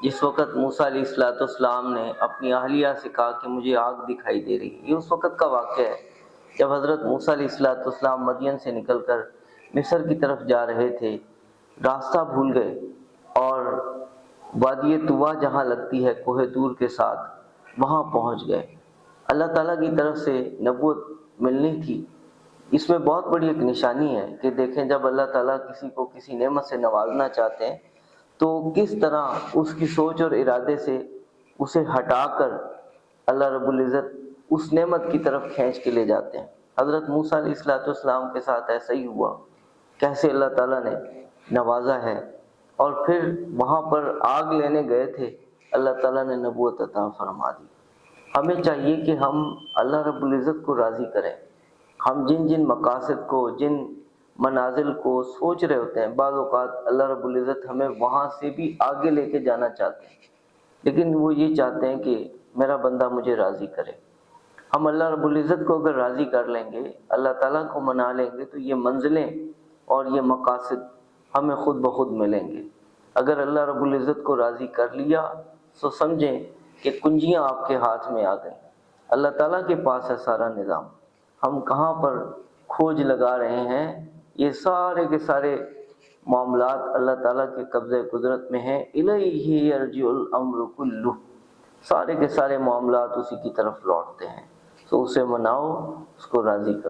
جس وقت موسیٰ علیہ السلام نے اپنی اہلیہ سے کہا کہ مجھے آگ دکھائی دے رہی ہے، یہ اس وقت کا واقعہ ہے جب حضرت موسیٰ علیہ السلام مدین سے نکل کر مصر کی طرف جا رہے تھے، راستہ بھول گئے اور وادی طویٰ جہاں لگتی ہے کوہ طور کے ساتھ، وہاں پہنچ گئے۔ اللہ تعالیٰ کی طرف سے نبوت ملنی تھی۔ اس میں بہت بڑی ایک نشانی ہے کہ دیکھیں جب اللہ تعالیٰ کسی کو کسی نعمت سے نوازنا چاہتے ہیں تو کس طرح اس کی سوچ اور ارادے سے اسے ہٹا کر اللہ رب العزت اس نعمت کی طرف کھینچ کے لے جاتے ہیں۔ حضرت موسیٰ علیہ السلام کے ساتھ ایسا ہی ہوا، کیسے اللہ تعالیٰ نے نوازا ہے، اور پھر وہاں پر آگ لینے گئے تھے، اللہ تعالیٰ نے نبوت عطا فرما دی۔ ہمیں چاہیے کہ ہم اللہ رب العزت کو راضی کریں۔ ہم جن جن مقاصد کو، جن منازل کو سوچ رہے ہوتے ہیں، بعض اوقات اللہ رب العزت ہمیں وہاں سے بھی آگے لے کے جانا چاہتے ہیں، لیکن وہ یہ چاہتے ہیں کہ میرا بندہ مجھے راضی کرے۔ ہم اللہ رب العزت کو اگر راضی کر لیں گے، اللہ تعالیٰ کو منا لیں گے، تو یہ منزلیں اور یہ مقاصد ہمیں خود بخود ملیں گے۔ اگر اللہ رب العزت کو راضی کر لیا تو سمجھیں کہ کنجیاں آپ کے ہاتھ میں آ گئیں، اللہ تعالیٰ کے پاس ہے سارا نظام۔ ہم کہاں پر کھوج لگا رہے ہیں؟ یہ سارے کے سارے معاملات اللہ تعالیٰ کے قبضۂ قدرت میں ہیں۔ الیہ یرجع الامر کلہ، سارے کے سارے معاملات اسی کی طرف لوٹتے ہیں۔ تو اسے مناؤ، اس کو راضی کرو۔